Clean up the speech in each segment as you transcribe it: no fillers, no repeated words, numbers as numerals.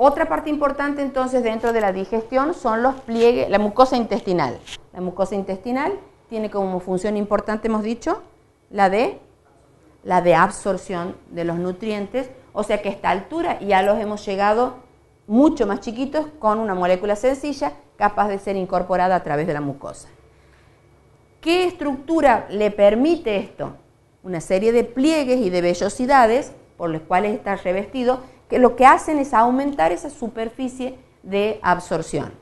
Otra parte importante entonces dentro de la digestión son los pliegues, la mucosa intestinal. La mucosa intestinal tiene como función importante, hemos dicho, la de absorción de los nutrientes, o sea que a esta altura ya los hemos llegado mucho más chiquitos con una molécula sencilla capaz de ser incorporada a través de la mucosa. ¿Qué estructura le permite esto? Una serie de pliegues y de vellosidades por los cuales está revestido, que lo que hacen es aumentar esa superficie de absorción.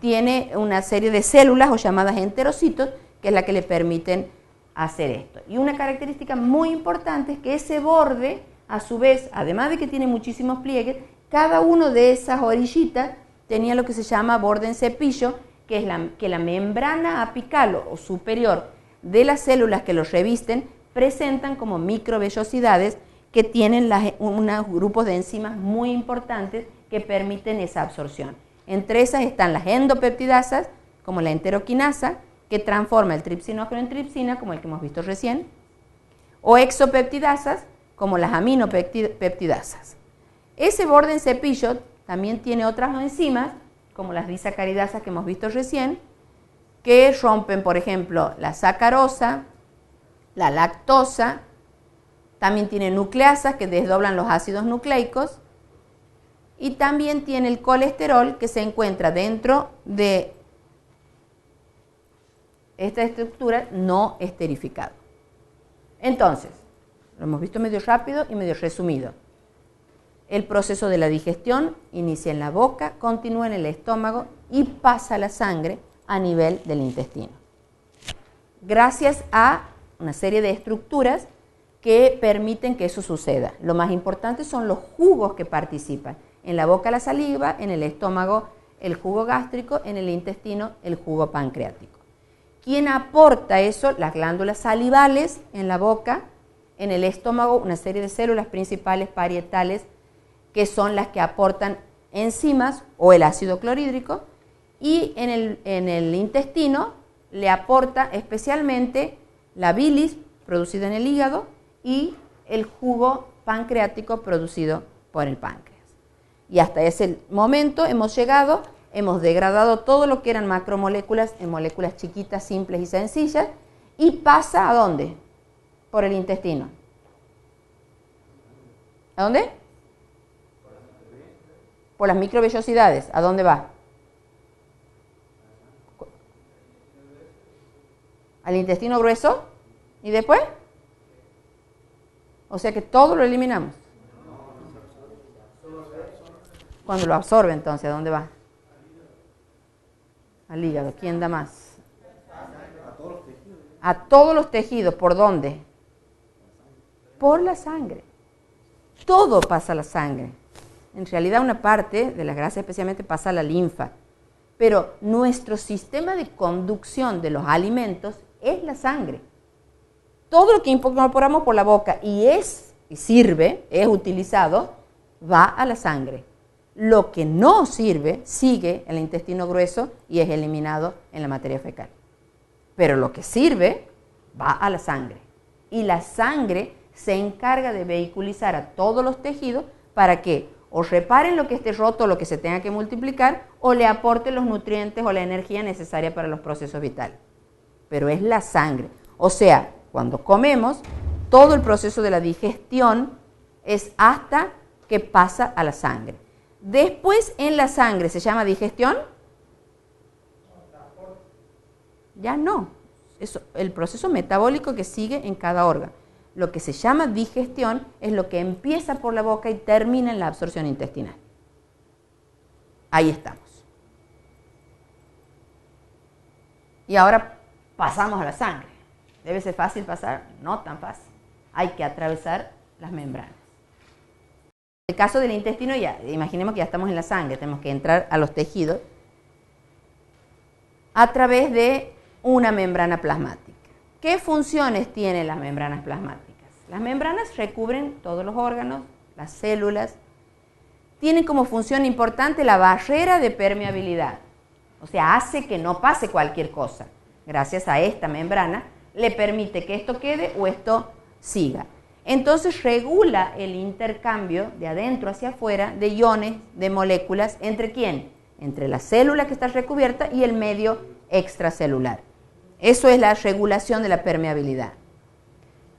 Tiene una serie de células o llamadas enterocitos, que es la que le permiten hacer esto. Y una característica muy importante es que ese borde, a su vez, además de que tiene muchísimos pliegues, cada uno de esas orillitas tenía lo que se llama borde en cepillo, que es que la membrana apical o superior de las células que los revisten presentan como microvellosidades que tienen unos grupos de enzimas muy importantes que permiten esa absorción. Entre esas están las endopeptidasas, como la enteroquinasa, que transforma el tripsinógeno en tripsina, como el que hemos visto recién, o exopeptidasas, como las aminopeptidasas. Ese borde en cepillo también tiene otras enzimas, como las disacaridasas que hemos visto recién, que rompen, por ejemplo, la sacarosa, la lactosa. También tiene nucleasas que desdoblan los ácidos nucleicos, y también tiene el colesterol que se encuentra dentro de esta estructura no esterificado. Entonces, lo hemos visto medio rápido y medio resumido. El proceso de la digestión inicia en la boca, continúa en el estómago y pasa a la sangre a nivel del intestino. Gracias a una serie de estructuras que permiten que eso suceda. Lo más importante son los jugos que participan. En la boca la saliva, en el estómago el jugo gástrico, en el intestino el jugo pancreático. ¿Quién aporta eso? Las glándulas salivales en la boca, en el estómago una serie de células principales parietales que son las que aportan enzimas o el ácido clorhídrico, y en el intestino le aporta especialmente la bilis producida en el hígado y el jugo pancreático producido por el páncreas. Y hasta ese momento hemos llegado, hemos degradado todo lo que eran macromoléculas en moléculas chiquitas, simples y sencillas, y pasa ¿a dónde? Por el intestino. ¿A dónde? Por las microvellosidades. ¿A dónde va? Al intestino grueso. ¿Y después? O sea que todo lo eliminamos. Cuando lo absorbe, entonces, ¿a dónde va? Al hígado. ¿Quién da más? A todos los tejidos. ¿Por dónde? Por la sangre. Todo pasa a la sangre. En realidad una parte de las grasas especialmente pasa a la linfa. Pero nuestro sistema de conducción de los alimentos es la sangre. Todo lo que incorporamos por la boca y sirve, es utilizado, va a la sangre. Lo que no sirve sigue en el intestino grueso y es eliminado en la materia fecal. Pero lo que sirve va a la sangre. Y la sangre se encarga de vehiculizar a todos los tejidos para que o reparen lo que esté roto o lo que se tenga que multiplicar, o le aporten los nutrientes o la energía necesaria para los procesos vitales. Pero es la sangre. O sea, cuando comemos, todo el proceso de la digestión es hasta que pasa a la sangre. Después en la sangre se llama digestión. Ya no. Eso, el proceso metabólico que sigue en cada órgano. Lo que se llama digestión es lo que empieza por la boca y termina en la absorción intestinal. Ahí estamos. Y ahora pasamos a la sangre. ¿Debe ser fácil pasar? No tan fácil. Hay que atravesar las membranas. En el caso del intestino, ya imaginemos que ya estamos en la sangre, tenemos que entrar a los tejidos a través de una membrana plasmática. ¿Qué funciones tienen las membranas plasmáticas? Las membranas recubren todos los órganos, las células. Tienen como función importante la barrera de permeabilidad. O sea, hace que no pase cualquier cosa. Gracias a esta membrana le permite que esto quede o esto siga. Entonces regula el intercambio de adentro hacia afuera de iones, de moléculas, ¿entre quién? Entre la célula que está recubierta y el medio extracelular. Eso es la regulación de la permeabilidad.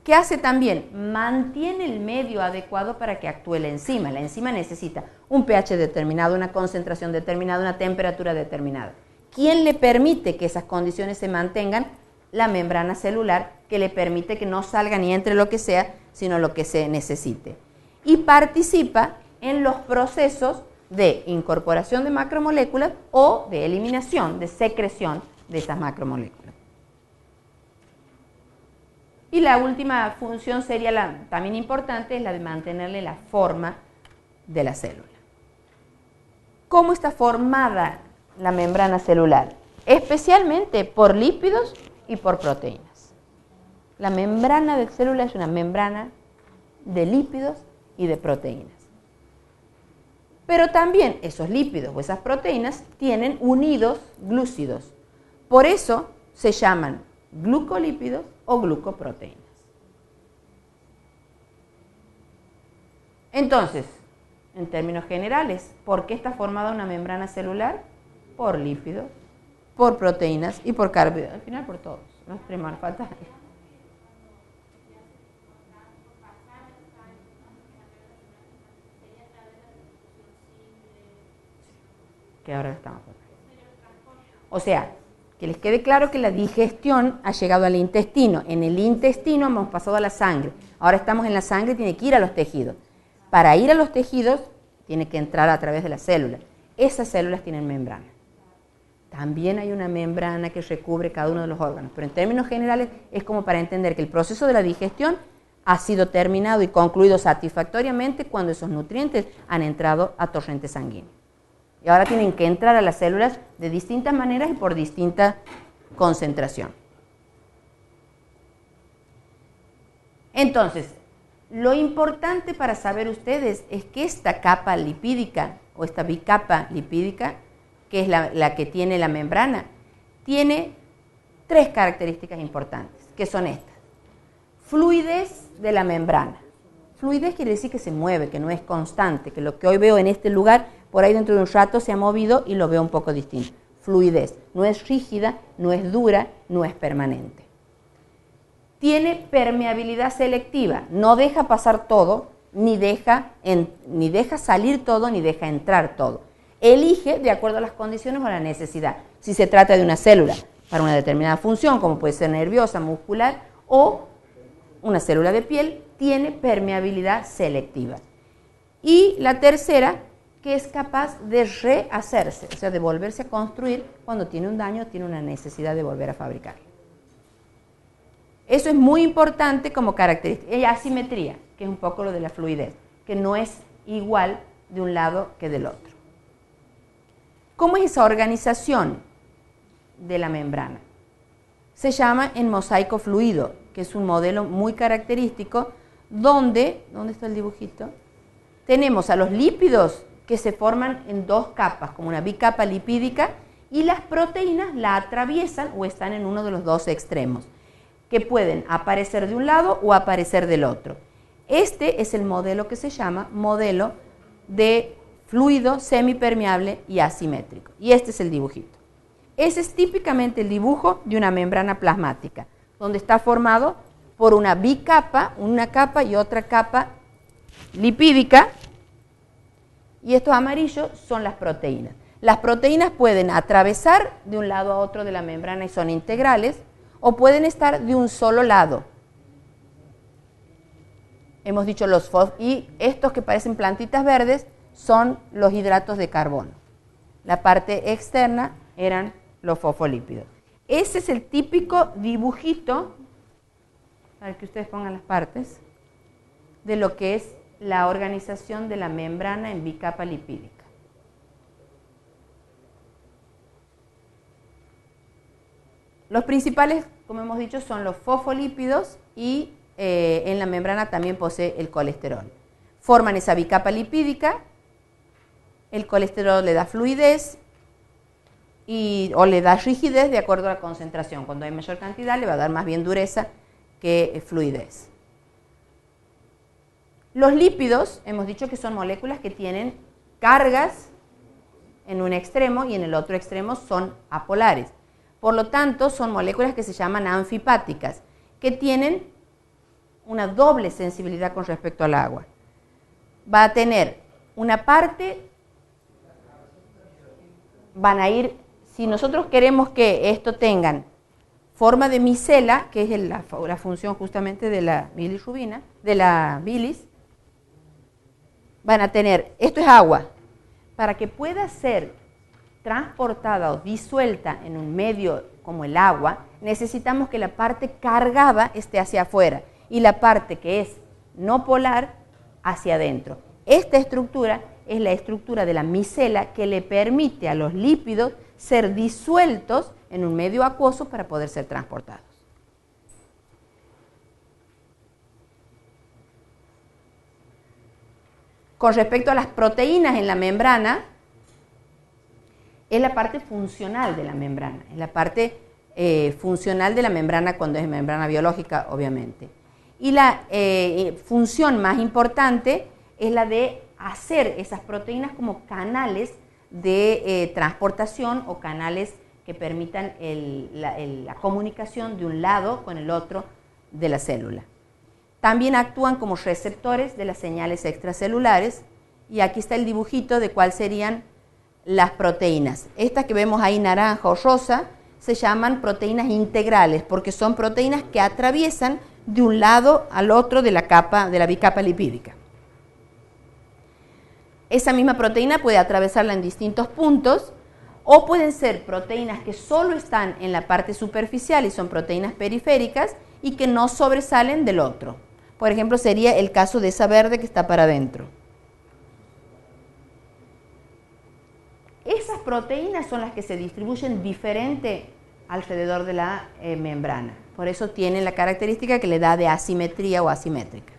¿Qué hace también? Mantiene el medio adecuado para que actúe la enzima. La enzima necesita un pH determinado, una concentración determinada, una temperatura determinada. ¿Quién le permite que esas condiciones se mantengan? La membrana celular, que le permite que no salga ni entre lo que sea, sino lo que se necesite. Y participa en los procesos de incorporación de macromoléculas o de eliminación, de secreción de esas macromoléculas. Y la última función sería también importante, es la de mantenerle la forma de la célula. ¿Cómo está formada la membrana celular? Especialmente por lípidos y por proteínas. La membrana de célula es una membrana de lípidos y de proteínas. Pero también esos lípidos o esas proteínas tienen unidos glúcidos. Por eso se llaman glucolípidos o glucoproteínas. Entonces, en términos generales, ¿por qué está formada una membrana celular? Por lípidos, por proteínas y por carbohidratos. Al final por todos. No extremar, falta. Que ahora estamos. O sea, que les quede claro que la digestión ha llegado al intestino. En el intestino hemos pasado a la sangre. Ahora estamos en la sangre y tiene que ir a los tejidos. Para ir a los tejidos tiene que entrar a través de las células. Esas células tienen membrana. También hay una membrana que recubre cada uno de los órganos. Pero en términos generales es como para entender que el proceso de la digestión ha sido terminado y concluido satisfactoriamente cuando esos nutrientes han entrado a torrente sanguíneo. Y ahora tienen que entrar a las células de distintas maneras y por distinta concentración. Entonces, lo importante para saber ustedes es que esta capa lipídica o esta bicapa lipídica, que es la que tiene la membrana, tiene tres características importantes, que son estas. Fluidez de la membrana. Fluidez quiere decir que se mueve, que no es constante, que lo que hoy veo en este lugar, por ahí dentro de un rato se ha movido y lo veo un poco distinto. Fluidez, no es rígida, no es dura, no es permanente. Tiene permeabilidad selectiva, no deja pasar todo, ni deja salir todo, ni deja entrar todo. Elige de acuerdo a las condiciones o a la necesidad. Si se trata de una célula para una determinada función, como puede ser nerviosa, muscular, o una célula de piel, tiene permeabilidad selectiva. Y la tercera, que es capaz de rehacerse, o sea, de volverse a construir cuando tiene un daño, tiene una necesidad de volver a fabricar. Eso es muy importante como característica. Y asimetría, que es un poco lo de la fluidez, que no es igual de un lado que del otro. ¿Cómo es esa organización de la membrana? Se llama en mosaico fluido, que es un modelo muy característico donde, ¿dónde está el dibujito? Tenemos a los lípidos que se forman en dos capas, como una bicapa lipídica, y las proteínas la atraviesan o están en uno de los dos extremos, que pueden aparecer de un lado o aparecer del otro. Este es el modelo que se llama modelo de fluido semipermeable y asimétrico. Y este es el dibujito. Ese es típicamente el dibujo de una membrana plasmática, donde está formado por una bicapa, una capa y otra capa lipídica, y estos amarillos son las proteínas. Las proteínas pueden atravesar de un lado a otro de la membrana y son integrales, o pueden estar de un solo lado. Hemos dicho y estos que parecen plantitas verdes son los hidratos de carbono. La parte externa eran los fosfolípidos. Ese es el típico dibujito, para que ustedes pongan las partes, de lo que es la organización de la membrana en bicapa lipídica. Los principales, como hemos dicho, son los fosfolípidos y en la membrana también posee el colesterol. Forman esa bicapa lipídica, el colesterol le da fluidez o le da rigidez de acuerdo a la concentración. Cuando hay mayor cantidad le va a dar más bien dureza que fluidez. Los lípidos, hemos dicho que son moléculas que tienen cargas en un extremo y en el otro extremo son apolares. Por lo tanto, son moléculas que se llaman anfipáticas, que tienen una doble sensibilidad con respecto al agua. Va a tener una parte, van a ir, si nosotros queremos que esto tengan forma de micela, que es la función justamente de la bilirrubina, de la bilis, van a tener, esto es agua, para que pueda ser transportada o disuelta en un medio como el agua, necesitamos que la parte cargada esté hacia afuera y la parte que es no polar hacia adentro. Esta estructura es la estructura de la micela que le permite a los lípidos ser disueltos en un medio acuoso para poder ser transportados. Con respecto a las proteínas en la membrana, es la parte funcional de la membrana, es la parte funcional de la membrana cuando es membrana biológica, obviamente. Y la función más importante es la de hacer esas proteínas como canales de transportación o canales que permitan la comunicación de un lado con el otro de la célula. También actúan como receptores de las señales extracelulares y aquí está el dibujito de cuáles serían las proteínas. Estas que vemos ahí naranja o rosa se llaman proteínas integrales porque son proteínas que atraviesan de un lado al otro de la bicapa lipídica. Esa misma proteína puede atravesarla en distintos puntos o pueden ser proteínas que solo están en la parte superficial y son proteínas periféricas y que no sobresalen del otro. Por ejemplo, sería el caso de esa verde que está para adentro. Esas proteínas son las que se distribuyen diferente alrededor de la membrana. Por eso tienen la característica que le da de asimetría o asimétrica.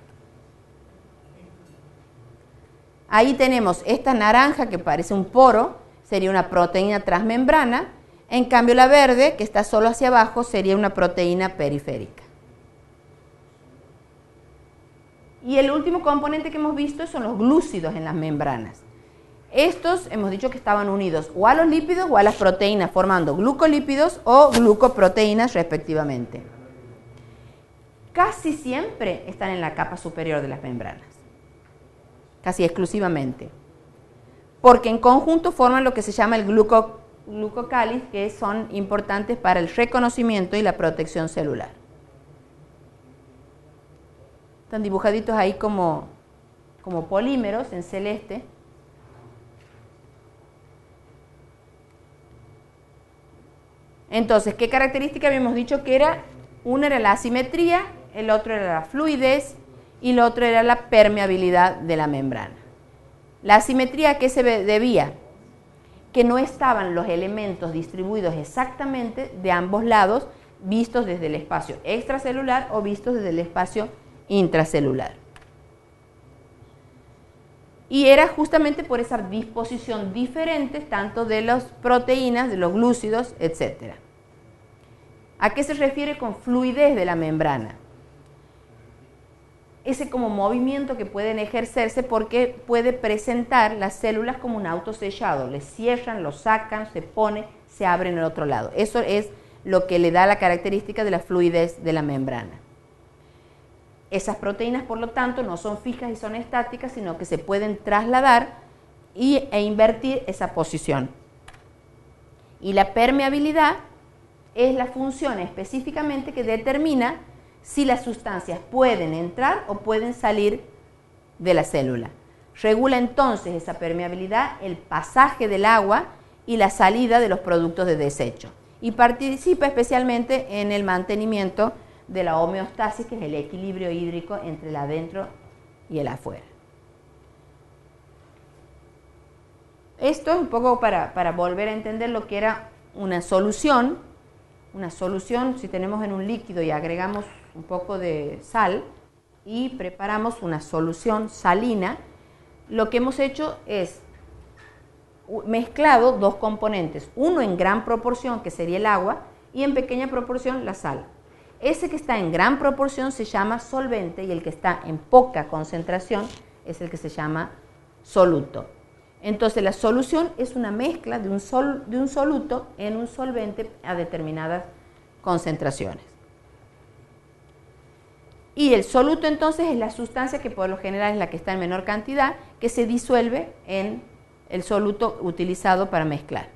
Ahí tenemos esta naranja que parece un poro, sería una proteína transmembrana. En cambio la verde, que está solo hacia abajo, sería una proteína periférica. Y el último componente que hemos visto son los glúcidos en las membranas. Estos hemos dicho que estaban unidos o a los lípidos o a las proteínas, formando glucolípidos o glucoproteínas respectivamente. Casi siempre están en la capa superior de las membranas, casi exclusivamente, porque en conjunto forman lo que se llama el glucocáliz, que son importantes para el reconocimiento y la protección celular. Están dibujaditos ahí como polímeros en celeste. Entonces, ¿qué característica habíamos dicho que era? Una era la asimetría, el otro era la fluidez y el otro era la permeabilidad de la membrana. La asimetría, ¿a qué se debía? Que no estaban los elementos distribuidos exactamente de ambos lados, vistos desde el espacio extracelular o vistos desde el espacio intracelular. Y era justamente por esa disposición diferente tanto de las proteínas, de los glúcidos, etc. ¿A qué se refiere con fluidez de la membrana? Ese como movimiento que pueden ejercerse porque puede presentar las células como un autosellado, les cierran, lo sacan, se pone, se abre en el otro lado. Eso es lo que le da la característica de la fluidez de la membrana. Esas proteínas, por lo tanto, no son fijas y son estáticas, sino que se pueden trasladar e invertir esa posición. Y la permeabilidad es la función específicamente que determina si las sustancias pueden entrar o pueden salir de la célula. Regula entonces esa permeabilidad el pasaje del agua y la salida de los productos de desecho. Y participa especialmente en el mantenimiento de la homeostasis, que es el equilibrio hídrico entre el adentro y el afuera. Esto es un poco para volver a entender lo que era una solución. Una solución, si tenemos en un líquido y agregamos un poco de sal y preparamos una solución salina, lo que hemos hecho es mezclado dos componentes, uno en gran proporción, que sería el agua, y en pequeña proporción la sal. ese que está en gran proporción se llama solvente y el que está en poca concentración es el que se llama soluto. Entonces la solución es una mezcla de un soluto en un solvente a determinadas concentraciones. Y el soluto entonces es la sustancia que por lo general es la que está en menor cantidad, que se disuelve en el soluto utilizado para mezclar,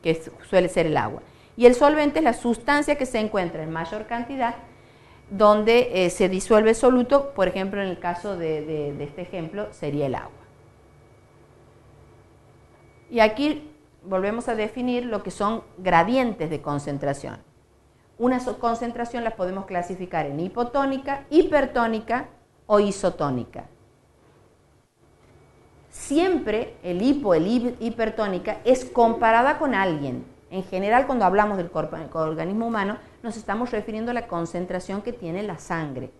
que suele ser el agua. Y el solvente es la sustancia que se encuentra en mayor cantidad, donde se disuelve el soluto, por ejemplo, en el caso de este ejemplo, sería el agua. Y aquí volvemos a definir lo que son gradientes de concentración. Una concentración la podemos clasificar en hipotónica, hipertónica o isotónica. Siempre el hipertónica es comparada con alguien. En general, cuando hablamos del organismo humano, nos estamos refiriendo a la concentración que tiene la sangre.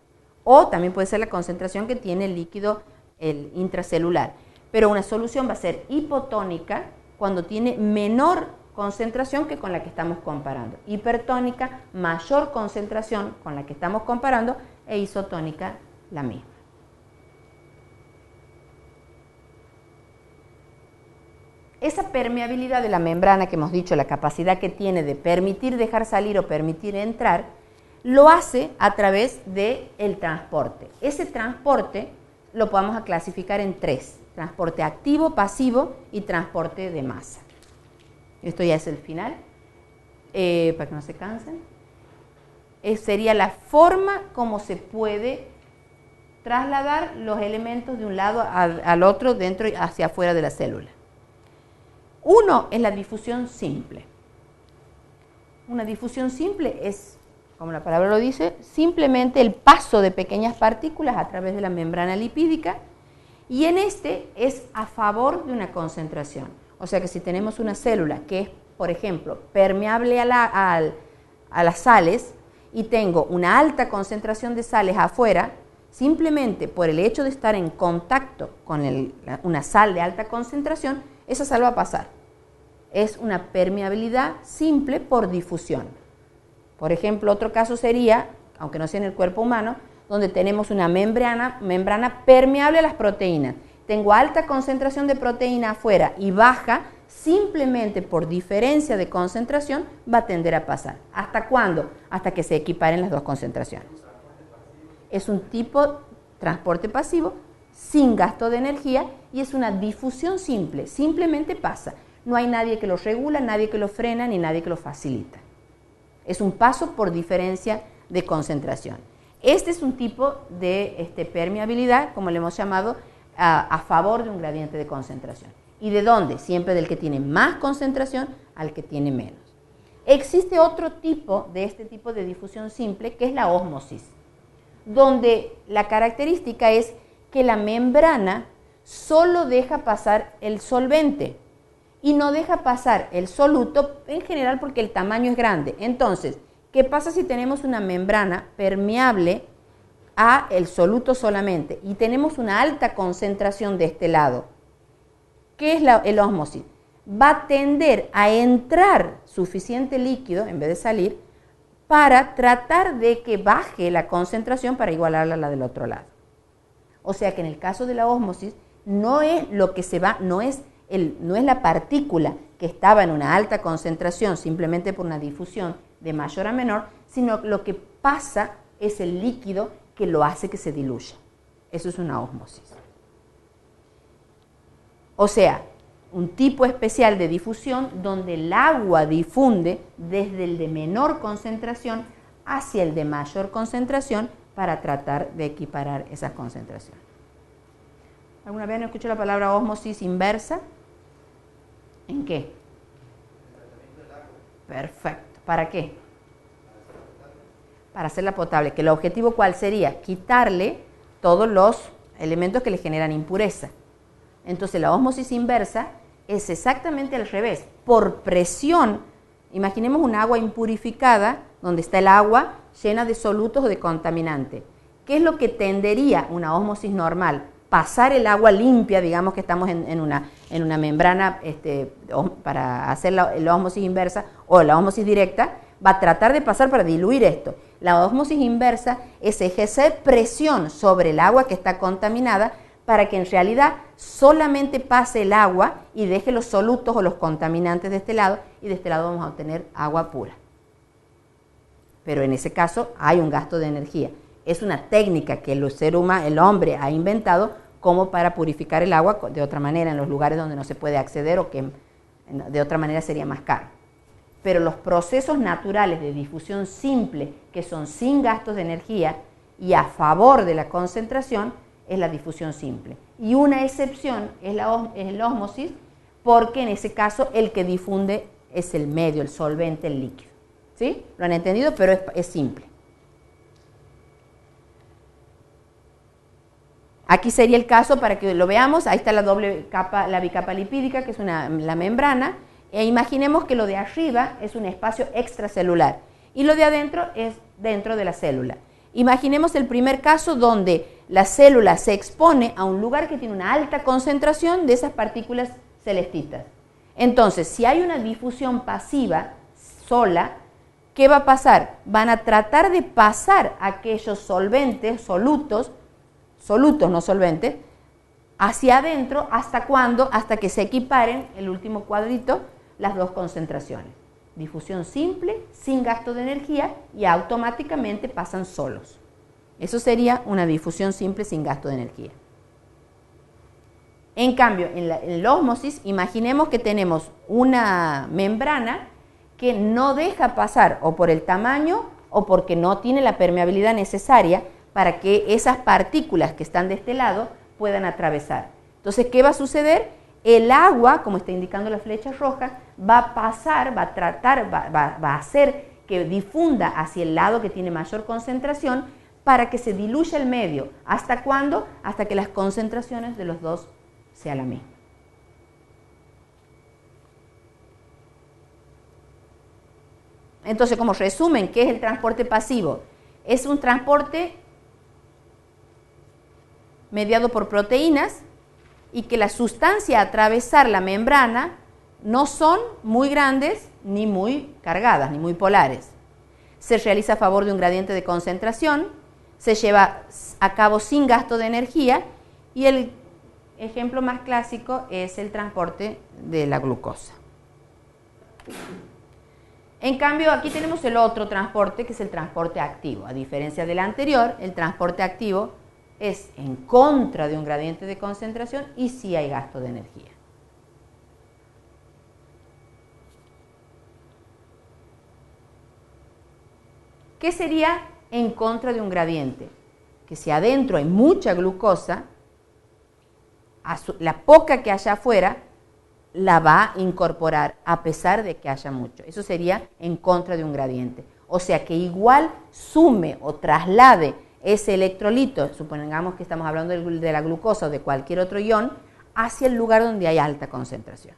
O también puede ser la concentración que tiene el líquido intracelular. Pero una solución va a ser hipotónica cuando tiene menor concentración que con la que estamos comparando. Hipertónica, mayor concentración con la que estamos comparando, e isotónica, la misma. Esa permeabilidad de la membrana que hemos dicho, la capacidad que tiene de permitir dejar salir o permitir entrar, lo hace a través del transporte. Ese transporte lo podemos clasificar en tres: transporte activo, pasivo y transporte de masa. Esto ya es el final, para que no se cansen. Sería la forma como se puede trasladar los elementos de un lado al otro, dentro y hacia afuera de la célula. Uno es la difusión simple. Una difusión simple es, como la palabra lo dice, simplemente el paso de pequeñas partículas a través de la membrana lipídica, y en este es a favor de una concentración. O sea que si tenemos una célula que es, por ejemplo, permeable a las sales y tengo una alta concentración de sales afuera, simplemente por el hecho de estar en contacto con una sal de alta concentración, esa sal va a pasar. Es una permeabilidad simple por difusión. Por ejemplo, otro caso sería, aunque no sea en el cuerpo humano, donde tenemos una membrana permeable a las proteínas. Tengo alta concentración de proteína afuera y baja, simplemente por diferencia de concentración va a tender a pasar. ¿Hasta cuándo? Hasta que se equiparen las dos concentraciones. Es un tipo de transporte pasivo sin gasto de energía y es una difusión simple, simplemente pasa. No hay nadie que lo regula, nadie que lo frena, ni nadie que lo facilita. Es un paso por diferencia de concentración. Este es un tipo de permeabilidad, como le hemos llamado, a favor de un gradiente de concentración. ¿Y de dónde? Siempre del que tiene más concentración al que tiene menos. Existe otro tipo de este tipo de difusión simple, que es la ósmosis, donde la característica es que la membrana solo deja pasar el solvente y no deja pasar el soluto, en general porque el tamaño es grande. Entonces, ¿qué pasa si tenemos una membrana permeable a el soluto solamente y tenemos una alta concentración de este lado? ¿Qué es el ósmosis? Va a tender a entrar suficiente líquido, en vez de salir, para tratar de que baje la concentración para igualarla a la del otro lado. O sea que en el caso de la ósmosis, no es lo que se va, no es la partícula que estaba en una alta concentración simplemente por una difusión de mayor a menor, sino lo que pasa es el líquido que lo hace que se diluya. Eso es una ósmosis. O sea, un tipo especial de difusión donde el agua difunde desde el de menor concentración hacia el de mayor concentración para tratar de equiparar esas concentraciones. ¿Alguna vez no escuchó la palabra ósmosis inversa? ¿En qué? Perfecto. ¿Para qué? Para hacerla potable. ¿Que el objetivo cuál sería? Quitarle todos los elementos que le generan impureza. Entonces la ósmosis inversa es exactamente al revés. Por presión, imaginemos un agua impurificada donde está el agua llena de solutos o de contaminante. ¿Qué es lo que tendería una ósmosis normal? Pasar el agua limpia, digamos que estamos en una membrana para hacer la ósmosis inversa o la ósmosis directa, va a tratar de pasar para diluir esto. La ósmosis inversa es ejercer presión sobre el agua que está contaminada para que en realidad solamente pase el agua y deje los solutos o los contaminantes de este lado, y de este lado vamos a obtener agua pura. Pero en ese caso hay un gasto de energía. Es una técnica que el hombre ha inventado como para purificar el agua de otra manera en los lugares donde no se puede acceder o que de otra manera sería más caro. Pero los procesos naturales de difusión simple, que son sin gastos de energía y a favor de la concentración, es la difusión simple. Y una excepción es el ósmosis, porque en ese caso el que difunde es el medio, el solvente, el líquido. ¿Sí? ¿Lo han entendido? Pero es simple. Aquí sería el caso para que lo veamos. Ahí está la doble capa, la bicapa lipídica, que es la membrana. E imaginemos que lo de arriba es un espacio extracelular y lo de adentro es dentro de la célula. Imaginemos el primer caso donde la célula se expone a un lugar que tiene una alta concentración de esas partículas celestitas. Entonces, si hay una difusión pasiva sola, ¿qué va a pasar? Van a tratar de pasar aquellos solventes, solutos no solventes, hacia adentro. ¿Hasta cuándo? Hasta que se equiparen, el último cuadrito, las dos concentraciones. Difusión simple, sin gasto de energía, y automáticamente pasan solos. Eso sería una difusión simple sin gasto de energía. En cambio, en el ósmosis, imaginemos que tenemos una membrana que no deja pasar, o por el tamaño o porque no tiene la permeabilidad necesaria para que esas partículas que están de este lado puedan atravesar. Entonces, ¿qué va a suceder? El agua, como está indicando la flecha roja, va a pasar, va a hacer que difunda hacia el lado que tiene mayor concentración para que se diluya el medio. ¿Hasta cuándo? Hasta que las concentraciones de los dos sean la misma. Entonces, como resumen, ¿qué es el transporte pasivo? Es un transporte mediado por proteínas y que la sustancia a atravesar la membrana no son muy grandes ni muy cargadas, ni muy polares. Se realiza a favor de un gradiente de concentración, se lleva a cabo sin gasto de energía, y el ejemplo más clásico es el transporte de la glucosa. En cambio, aquí tenemos el otro transporte, que es el transporte activo. A diferencia del anterior, el transporte activo es en contra de un gradiente de concentración y sí hay gasto de energía. ¿Qué sería en contra de un gradiente? Que si adentro hay mucha glucosa, la poca que haya afuera la va a incorporar a pesar de que haya mucho. Eso sería en contra de un gradiente. O sea que igual sume o traslade ese electrolito, supongamos que estamos hablando de la glucosa o de cualquier otro ion, hacia el lugar donde hay alta concentración.